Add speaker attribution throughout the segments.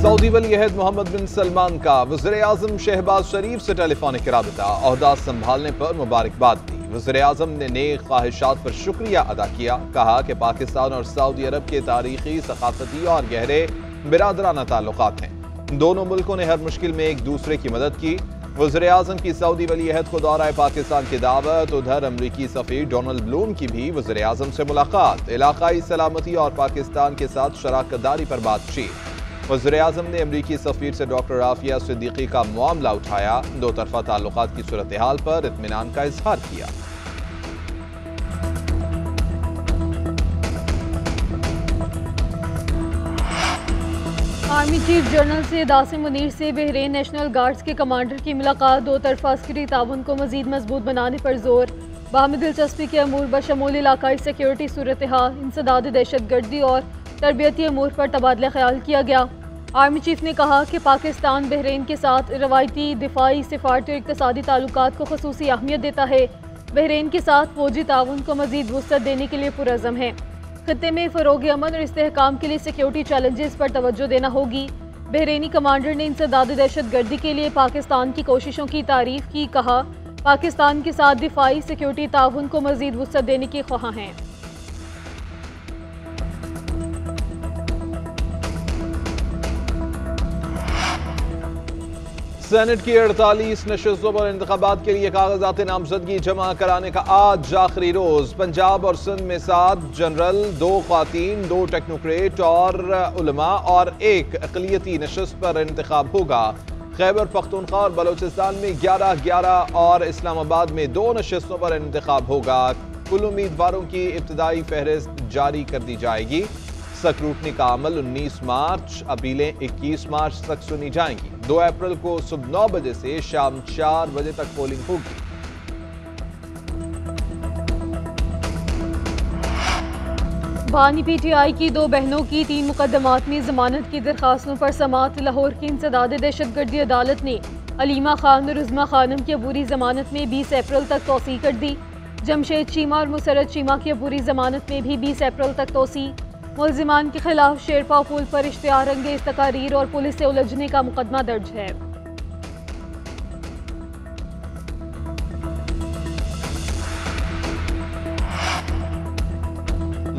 Speaker 1: Saudi वली अहद मोहम्मद बिन सलमान का वज़ीर आज़म शहबाज शरीफ से टेलीफोनिक राबिता, ओहदा संभालने पर मुबारकबाद दी। वज़ीर आज़म ने नेक ख्वाहिशात पर शुक्रिया अदा किया। कहा कि पाकिस्तान और सऊदी अरब के तारीखी, सकाफती और गहरे बिरादराना ताल्लुकात हैं। दोनों मुल्कों ने हर मुश्किल में एक दूसरे की मदद की। वज़ीर आज़म की सऊदी वली अहद को दौरा पाकिस्तान की दावत। उधर अमरीकी सफ़ीर डोनाल्ड ब्लूम की भी वज़ीर आज़म से मुलाकात। इलाकाई सलामती और पाकिस्तान के साथ शराकतदारी पर बातचीत। वज़ीर आज़म ने अमरीकी सफ़ीर से डॉक्टर आफिया सिद्दीकी का मामला उठाया। दो तरफ़ा ताल्लुकात की सूरत हाल पर इत्मीनान का इजहार किया।
Speaker 2: Army chief general Syed Asim Munir से बहरीन नेशनल गार्ड्स के कमांडर की मुलाकात। दो तरफ़ा अस्करी ताउन को मज़ीद मजबूत बनाने पर जोर। बाहमी दिलचस्पी के अमूर बशमूल इलाकाई सिक्योरिटी सूरत हाल, इंसदाद दहशतगर्दी और तरबियती अमूर पर तबादला ख्याल किया गया। आर्मी चीफ ने कहा कि पाकिस्तान बहरीन के साथ रवायती दिफाई, सिफारती और इक़्तिसादी ताल्लुकात को ख़ुसूसी अहमियत देता है। बहरीन के साथ फ़ौजी ताउन को मज़ीद वुसअत देने के लिए पुरज़म है। खत्ते में फ़रोग़ अमन और इस्तेहकाम के लिए सिक्योरिटी चैलेंजेस पर तवज्जो देना होगी। बहरीनी कमांडर ने इंसदाद दहशतगर्दी के लिए पाकिस्तान की कोशिशों की तारीफ़ की। कहा, पाकिस्तान के साथ दिफाई सिक्योरिटी ताउन को मज़ीद वुसअत देने के ख्वाह हैं।
Speaker 1: सेनेट की 48 नशस्तों पर इंतखाबात के लिए कागजात नामजदगी जमा कराने का आज आखिरी रोज। पंजाब और सिंध में 7 जनरल, 2 ख्वातीन, 2 टेक्नोक्रेट और उलमा और 1 अक़लियती नशस्त पर इंतखाब होगा। खैबर पख्तूनख्वा और बलोचिस्तान में 11-11 और इस्लामाबाद में 2 नशस्तों पर इंतखाब होगा। कुल उम्मीदवारों की इब्तदाई फहरिस्त जारी कर दी जाएगी। स्क्रूटनी का अमल 19 मार्च, अपीलें 21 मार्च तक सुनी जाएंगी। 2 अप्रैल को सुबह 9 बजे से शाम 4 बजे तक पोलिंग होगी।
Speaker 2: बानी पीटीआई की 2 बहनों की 3 मुकदमात में जमानत की दरखास्तों पर समाअत। लाहौर की इंसदाद दहशतगर्दी अदालत ने अलीमा खान और उज़्मा खानम की अबूरी जमानत में 20 अप्रैल तक तौसी कर दी। जमशेद चीमा और मुसरत चीमा की अबूरी जमानत में भी 20 अप्रैल तक तौसी। मुल्जिमान के खिलाफ शेरपा पुल पर इश्तिहार अंगेज तकारीर और पुलिस से उलझने का मुकदमा दर्ज है।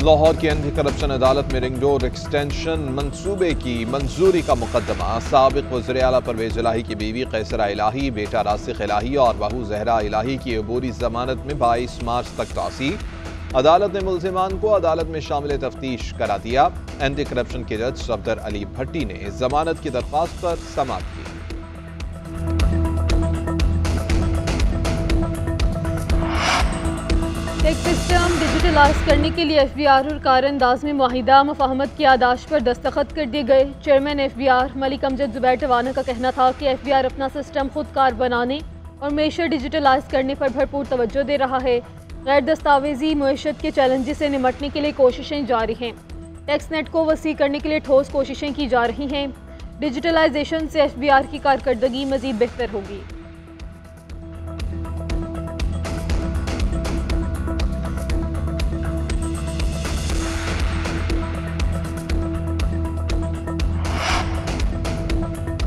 Speaker 1: लाहौर की एंटी करप्शन अदालत में रिंग रोड एक्सटेंशन मंसूबे की मंजूरी का मुकदमा। साबिक वज़ीर आला परवेज इलाही की बीवी कैसरा इलाही, बेटा रासिख इलाही और बहू जहरा इलाही की अबूरी जमानत में 22 मार्च तक तौसी। अदालत ने मुल्जिमान को अदालत में शामिल तफ्तीश करा दिया। एंटी करप्शन के जज सफदर अली भट्टी ने जमानत की दरख्वास्त पर समाअत की।
Speaker 2: टैक्स सिस्टम डिजिटलाइज करने के लिए FBR और कार अंदाज में मुआहिदा मफाहमत की आदाश पर दस्तखत कर दिए गए। चेयरमैन FBR मलिक अमजद जुबैर टवाना का कहना था कि FBR अपना सिस्टम खुद कार बनाने और मेशर डिजिटलाइज करने पर भरपूर तवज्जो दे रहा है। गैर दस्तावेजी मुआशत के चैलेंजेस से निमटने के लिए कोशिशें जारी हैं। टैक्स नेट को वसी करने के लिए ठोस कोशिशें की जा रही हैं। डिजिटलाइजेशन से FBR की कारकर्दगी मजीद बेहतर होगी।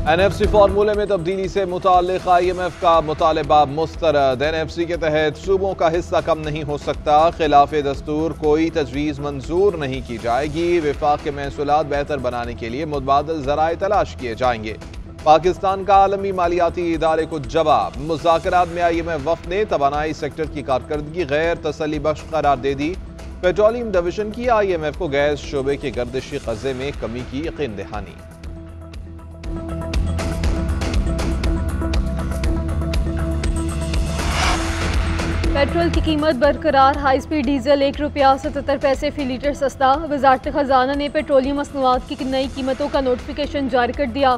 Speaker 1: NFC फार्मूले में तब्दीली से मुताल्लिक़ IMF का मुतालबा मुस्तरद। NFC के तहत सूबों का हिस्सा कम नहीं हो सकता। खिलाफ दस्तूर कोई तजवीज़ मंजूर नहीं की जाएगी। विफाक के महसूलात बेहतर बनाने के लिए मुतबादिल ज़राए तलाश किए जाएंगे। पाकिस्तान का आलमी मालियाती इदारे को जवाब। मुज़ाकरात में IMF वफ़द ने तवानाई सेक्टर की कारकर्दगी गैर तसल्ली बख्श करार दे दी। पेट्रोलियम डिवीजन की IMF को गैस शोबे के गर्दिशी क़र्ज़े में कमी की यकीन दहानी।
Speaker 2: पेट्रोल की कीमत बरकरार। हाई स्पीड डीजल ₹1.77 फी लीटर सस्ता। वज़ारत ख़जाना ने पेट्रोलियम मसनूआत की नई कीमतों का नोटिफिकेशन जारी कर दिया।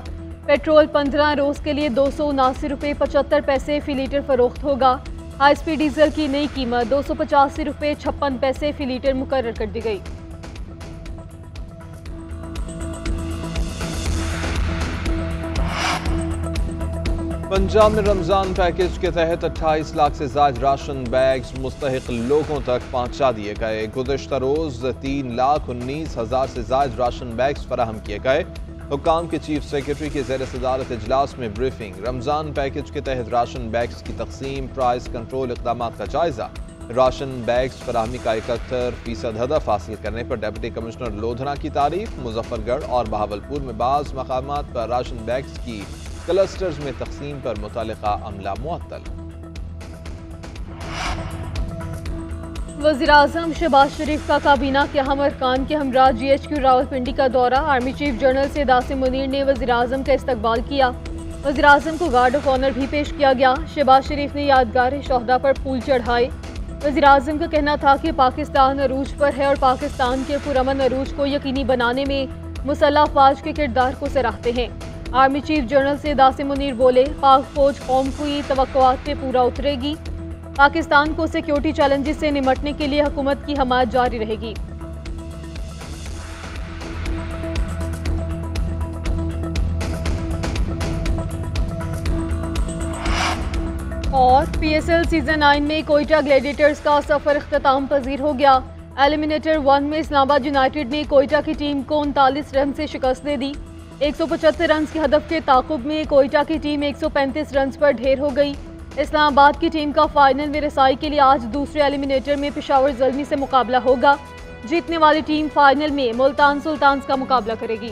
Speaker 2: पेट्रोल 15 रोज़ के लिए ₹279.75 फी लीटर फरोख्त होगा। हाई स्पीड डीजल की नई कीमत ₹285.56 फी लीटर मुकर्रर कर दी गई।
Speaker 1: पंजाब में रमजान पैकेज के तहत 28 लाख से ज़ायद राशन बैग्स मुस्तहिक लोगों तक पहुंचा दिए गए। गुज़श्ता रोज 3,19,000 से ज़ायद राशन बैग्स फराहम किए गए। हुक्काम के चीफ सेक्रेटरी के ज़ेर सदारत इजलास में ब्रीफिंग, रमज़ान पैकेज के तहत राशन बैग्स की तकसीम, प्राइस कंट्रोल इक़दाम का जायजा। राशन बैग्स फराहमी का 71% हदफ हासिल करने पर डिप्टी कमिश्नर लोधना की तारीफ। मुजफ्फरगढ़ और बहावलपुर में बाज़ मकामात पर राशन बैग्स की क्लस्टर्स में तकसीम पर मुतल्लिका अमला मुअत्तल।
Speaker 2: वज़ीर-ए-आज़म शहबाज शरीफ का काबीना के अहम अरकान के हमरा GHQ रावलपिंडी का दौरा। Army chief general Syed Asim Munir ने वज़ीर-ए-आज़म का इस्तकबाल किया। वज़ीर-ए-आज़म को गार्ड ऑफ ऑनर भी पेश किया गया। शहबाज शरीफ ने यादगार शोहदा पर फूल चढ़ाए। वज़ीर-ए-आज़म का कहना था कि पाकिस्तान अरूज पर है और पाकिस्तान के पुरअमन अरूज को यकीनी बनाने में मुसल्लह अफवाज के किरदार को सराहते हैं। Army chief general Syed Asim Munir बोले, पाक फौज कौम की तवक्कुआत पे पूरा उतरेगी। पाकिस्तान को सिक्योरिटी चैलेंजेस से निमटने के लिए हुकूमत की हमायत जारी रहेगी। और PSL सीजन 9 में कोयटा ग्लैडिएटर्स का सफर इख्तिताम पजीर हो गया। एलिमिनेटर 1 में इस्लामाबाद यूनाइटेड ने कोयटा की टीम को 39 रन से शिकस्त दे दी। 175 रन के हदफ के ताकुब में कोयटा की टीम 135 रन पर ढेर हो गई। इस्लामाबाद की टीम का फाइनल में रसाई के लिए आज दूसरे एलिमिनेटर में पेशावर ज़ल्मी से मुकाबला होगा। जीतने वाली टीम फाइनल में मुल्तान सुल्तान्स का मुकाबला करेगी।